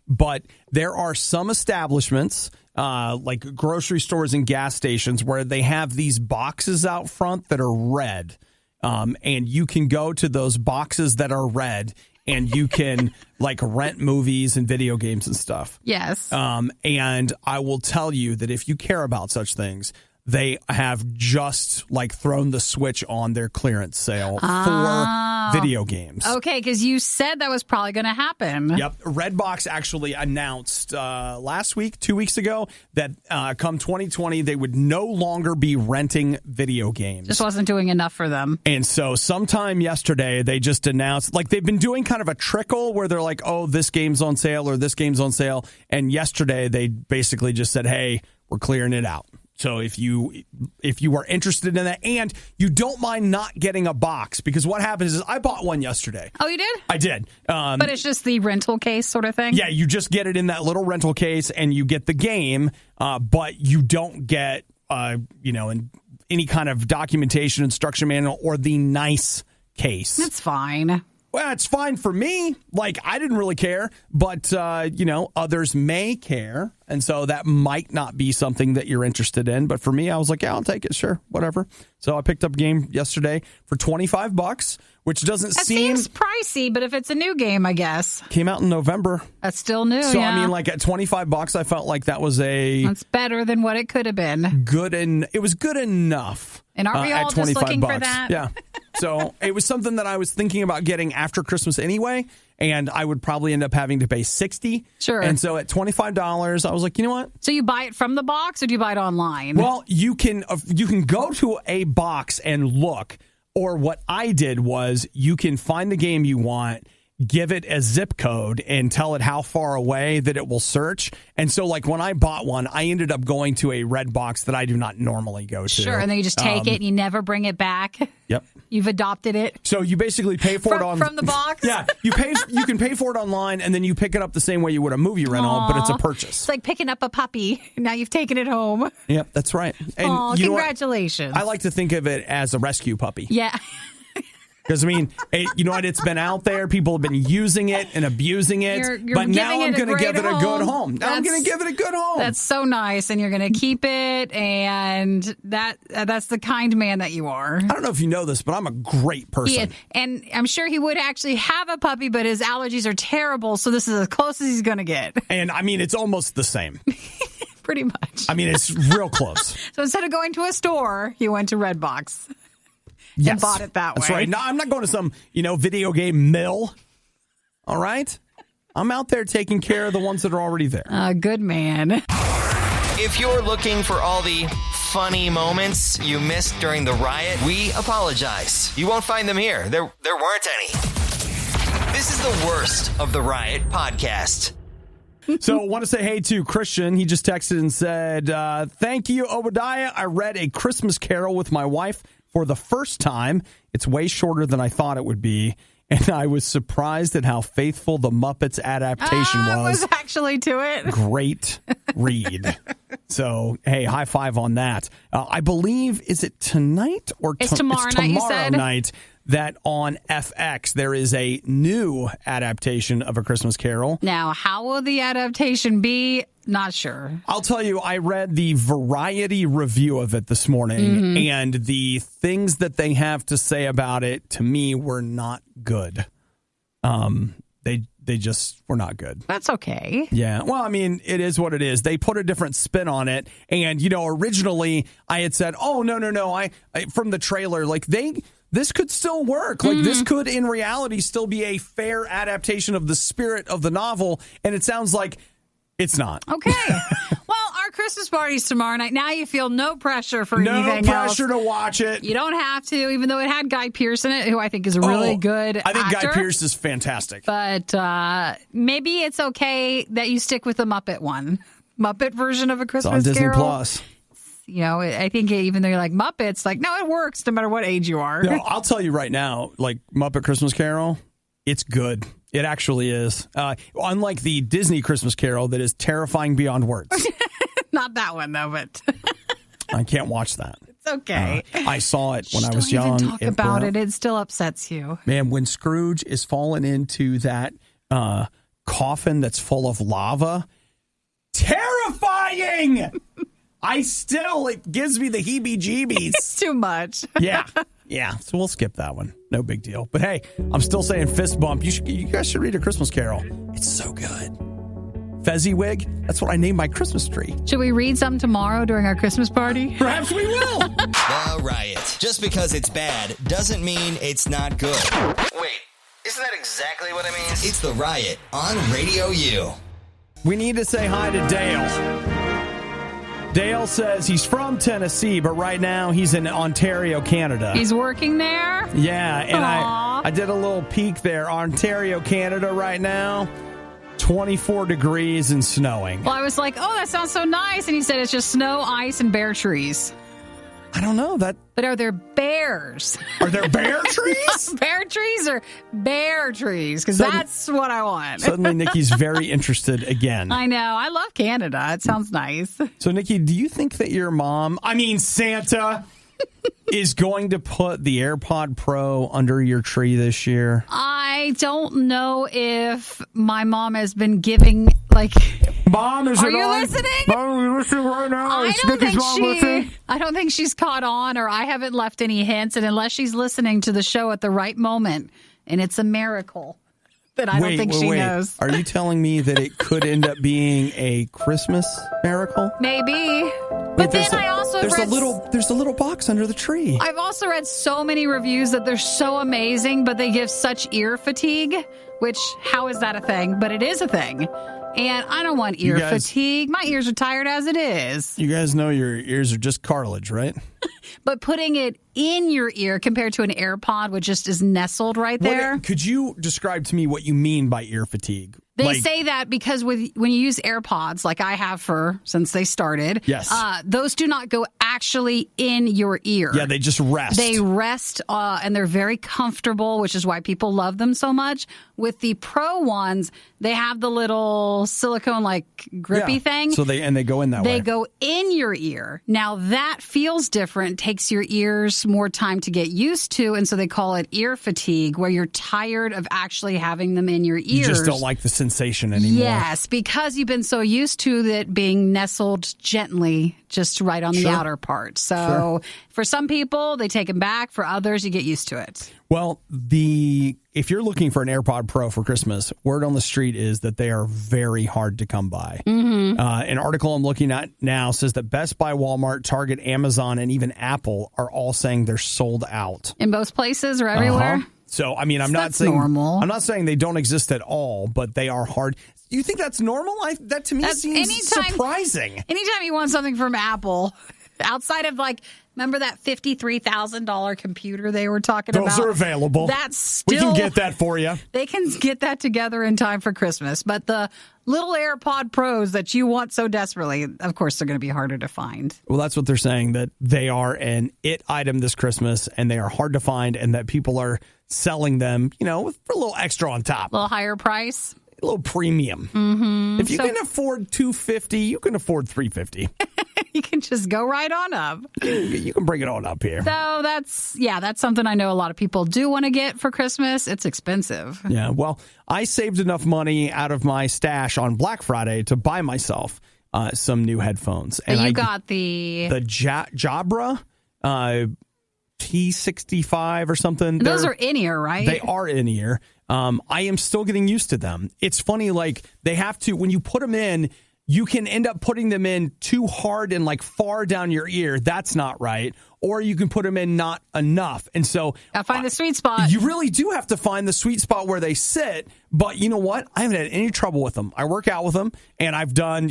But there are some establishments, like grocery stores and gas stations, where they have these boxes out front that are red. And you can go to those boxes that are red, and you can rent movies and video games and stuff. Yes. And I will tell you that if you care about such things, they have just thrown the switch on their clearance sale for video games. Okay, because you said that was probably going to happen. Yep. Redbox actually announced last week, 2 weeks ago, that come 2020, they would no longer be renting video games. Just wasn't doing enough for them. And so sometime yesterday, they just announced, they've been doing kind of a trickle where they're like, oh, this game's on sale or this game's on sale. And yesterday, they basically just said, hey, we're clearing it out. So if you are interested in that and you don't mind not getting a box, because what happens is I bought one yesterday. Oh, you did? I did. But it's just the rental case sort of thing? Yeah, you just get it in that little rental case and you get the game, but you don't get, any kind of documentation, instruction manual, or the nice case. That's fine. Well, it's fine for me. Like, I didn't really care, but, others may care. And so that might not be something that you're interested in. But for me, I was like, yeah, I'll take it. Sure, whatever. So I picked up a game yesterday for $25, which doesn't seems pricey, but if it's a new game, I guess. Came out in November. That's still new, So, yeah. I mean, like at $25, I felt like that was That's better than what it could have been. Good, and it was good enough. And aren't we all just looking for that? Yeah. So it was something that I was thinking about getting after Christmas anyway, and I would probably end up having to pay $60. Sure. And so at $25, I was like, you know what? So you buy it from the box or do you buy it online? Well, you can go to a box and look, or what I did was you can find the game you want, give it a zip code and tell it how far away that it will search. And so like when I bought one, I ended up going to a red box that I do not normally go to. Sure, and then you just take it and you never bring it back. Yep. You've adopted it. So you basically pay for it from the box? Yeah. You can pay for it online and then you pick it up the same way you would a movie rental, but it's a purchase. It's like picking up a puppy. Now you've taken it home. Yep, that's right. And congratulations. I like to think of it as a rescue puppy. Yeah. Because, I mean, you know what? It's been out there. People have been using it and abusing it. You're but now I'm going to give it a good home. Now I'm going to give it a good home. That's so nice. And you're going to keep it. And that's the kind man that you are. I don't know if you know this, but I'm a great person. Yeah, and I'm sure he would actually have a puppy, but his allergies are terrible. So this is as close as he's going to get. And, I mean, it's almost the same. Pretty much. I mean, it's real close. So instead of going to a store, he went to Redbox. Yes, and bought it that way. That's right. No, I'm not going to some, video game mill. All right? I'm out there taking care of the ones that are already there. Good man. If you're looking for all the funny moments you missed during the riot, we apologize. You won't find them here. There weren't any. This is the worst of the Riot podcast. So I want to say hey to Christian. He just texted and said, thank you, Obadiah. I read A Christmas Carol with my wife for the first time. It's way shorter than I thought it would be, and I was surprised at how faithful the Muppets adaptation was. Was actually to it. Great read. So, hey, high five on that. I believe, is it tonight or it's tomorrow night? You said night that on FX there is a new adaptation of A Christmas Carol. Now, how will the adaptation be? Not sure. I'll tell you, I read the Variety review of it this morning, and the things that they have to say about it, to me, were not good. They just were not good. That's okay. Yeah. Well, I mean, it is what it is. They put a different spin on it. And, originally I had said, oh, no. I from the trailer, like this could still work. Like this could in reality still be a fair adaptation of the spirit of the novel. And it sounds like it's not. Okay. Well, our Christmas party's tomorrow night. Now you feel no pressure for anything else. No pressure to watch it. You don't have to, even though it had Guy Pearce in it, who I think is a really good I think actor. Guy Pearce is fantastic. But maybe it's okay that you stick with the Muppet one. Muppet version of A Christmas it's on Disney Carol. Plus. I think even though you're like Muppets, like, no, it works no matter what age you are. No, I'll tell you right now, like Muppet Christmas Carol, it's good. It actually is. Unlike the Disney Christmas Carol that is terrifying beyond words. Not that one, though, but I can't watch that. It's okay. I saw it when I was young. young. Don't even talk about it. It still upsets you. Man, when Scrooge is falling into that coffin that's full of lava, terrifying! It gives me the heebie-jeebies. It's too much. Yeah, so we'll skip that one. No big deal. But hey, I'm still saying fist bump. You guys should read A Christmas Carol. It's so good. Fezziwig, that's what I named my Christmas tree. Should we read some tomorrow during our Christmas party? Perhaps we will. The Riot. Just because it's bad doesn't mean it's not good. Wait, isn't that exactly what it means? It's The Riot on Radio U. We need to say hi to Dale. Dale says he's from Tennessee, but right now he's in Ontario, Canada. He's working there? Yeah, and I did a little peek there. Ontario, Canada right now. 24 degrees and snowing. Well, I was like, oh, that sounds so nice. And he said it's just snow, ice, and bare trees. I don't know that. But are there bears? Are there bear trees? Bear trees or bear trees? Because that's what I want. Suddenly, Nikki's very interested again. I know. I love Canada. It sounds nice. So, Nikki, do you think that your mom, Santa, is going to put the AirPod Pro under your tree this year? I don't know if my mom has been giving, Mom, are you listening? Mom, are you listening right now? I don't think she's caught on, or I haven't left any hints, and unless she's listening to the show at the right moment, and it's a miracle that I don't think she knows. Are you telling me that it could end up being a Christmas miracle? Maybe. But then I also there's a little box under the tree. I've also read so many reviews that they're so amazing, but they give such ear fatigue, which, how is that a thing? But it is a thing. And I don't want ear fatigue. My ears are tired as it is. You guys know your ears are just cartilage, right? But putting it in your ear compared to an AirPod, which just is nestled right there. Could you describe to me what you mean by ear fatigue? They say that because when you use AirPods, like I have since they started, yes, those do not go actually in your ear. Yeah, they just rest. They rest, and they're very comfortable, which is why people love them so much. With the Pro ones, they have the little silicone grippy thing. So they go in that way. They go in your ear. Now that feels different, takes your ears more time to get used to, and so they call it ear fatigue, where you're tired of actually having them in your ears. You just don't like the sensation anymore. Yes, because you've been so used to it being nestled gently just right on the outer part. So for some people, they take them back. For others, you get used to it. Well, if you're looking for an AirPod Pro for Christmas, word on the street is that they are very hard to come by. Mm-hmm. An article I'm looking at now says that Best Buy, Walmart, Target, Amazon, and even Apple are all saying they're sold out. In most places or everywhere? Uh-huh. So, I'm not saying normal. I'm not saying they don't exist at all, but they are hard. You think that's normal? That to me seems surprising. Anytime you want something from Apple, outside of remember that $53,000 computer they were talking about? Those are available. We can get that for you. They can get that together in time for Christmas. But the little AirPod Pros that you want so desperately, of course, they're going to be harder to find. Well, that's what they're saying, that they are an it item this Christmas, and they are hard to find, and that people are selling them, for a little extra on top. A little higher price. A little premium. Mm-hmm. If you can afford $250, you can afford $350. You can just go right on up. You can bring it on up here. So that's something I know a lot of people do want to get for Christmas. It's expensive. Yeah, well, I saved enough money out of my stash on Black Friday to buy myself some new headphones. And you got the Jabra T65 or something. Those are in-ear, right? They are in-ear. I am still getting used to them. It's funny, they have to, when you put them in, you can end up putting them in too hard and far down your ear. That's not right. Or you can put them in not enough. And so I find the sweet spot. You really do have to find the sweet spot where they sit. But you know what? I haven't had any trouble with them. I work out with them, and I've done,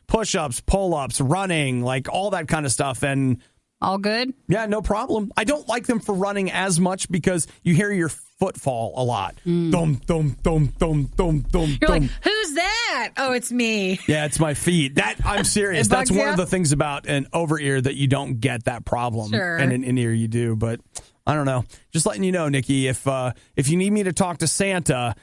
push-ups, pull-ups, running, all that kind of stuff. And all good? Yeah, no problem. I don't like them for running as much because you hear your foot fall a lot. Thum, thum, thum, thum, thum, thum. You're like, who's that? Oh, it's me. Yeah, it's my feet. I'm serious. That's one of the things about an over-ear that you don't get that problem. Sure. And an in-ear you do. But I don't know. Just letting you know, Nikki, if you need me to talk to Santa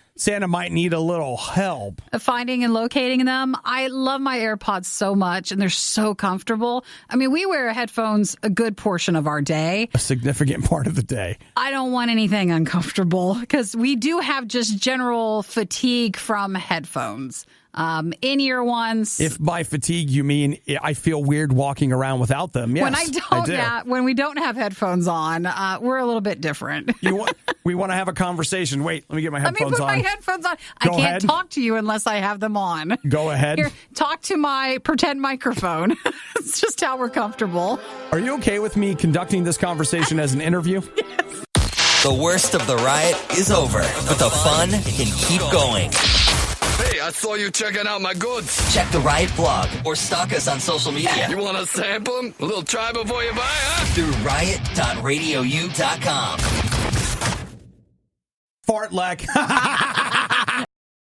might need a little help. Finding and locating them. I love my AirPods so much, and they're so comfortable. We wear headphones a good portion of our day. A significant part of the day. I don't want anything uncomfortable because we do have just general fatigue from headphones. In-ear ones. If by fatigue you mean I feel weird walking around without them, yes, when I do. When we don't have headphones on, we're a little bit different. We want to have a conversation. Wait, let me get my headphones on. Let me put my headphones on. I can't talk to you unless I have them on. Go ahead. Here, talk to my pretend microphone. It's just how we're comfortable. Are you okay with me conducting this conversation as an interview? Yes. The worst of the riot is over, but the fun can keep going. Hey, I saw you checking out my goods. Check the Riot blog or stalk us on social media. You want to sample them? A little try before you buy, huh? Through riot.radiou.com. Fartlek.